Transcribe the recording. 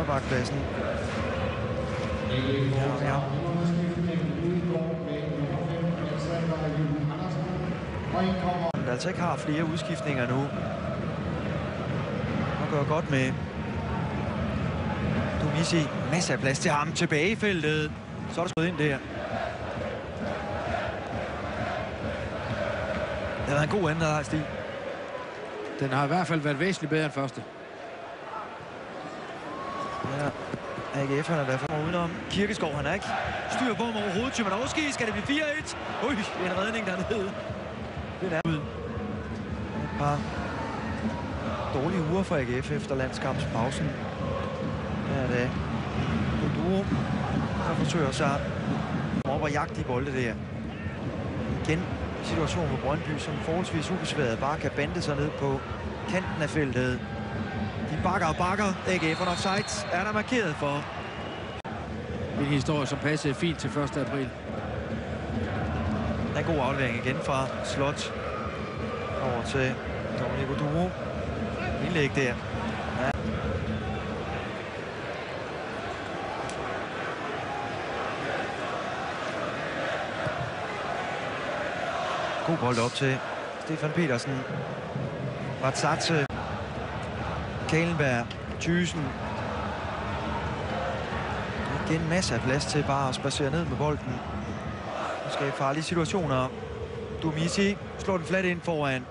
højrebakpladsen. Ja. Der altså ikke har flere udskiftninger nu. Og gør godt med Dumisi. Masser af plads til ham tilbage i feltet. Så er der skruet ind der. Det har været en god anden her stil. Den har i hvert fald været væsentligt bedre end første. Ja, AGF han har været for udenom. Kirkeskov han er ikke styr på ham overhovedet. Tjemanovski, skal det blive 4-1? Ui, en redning dernede. Det er ud. Et par dårlige uger for AGF efter landskampspausen. Her er det Goduro, der forsøger sig op og jagte de bolde der. Igen situation på Brøndby, som forholdsvis ubesværet bare kan bande sig ned på kanten af feltet. De bakker og bakker. AGF'erne offside er der markeret for. En historie, som passede fint til 1. april. Der er en god aflevering igen fra Slot over til Dominic Goduro. Indlæg der. Ja. God bold op til Stefan Petersen. Vatsatse. Kalenberg. Thyssen. Igen masser af plads til bare at spacere ned med bolden. Og skabe farlige situationer. Dumisi slår den flat ind foran.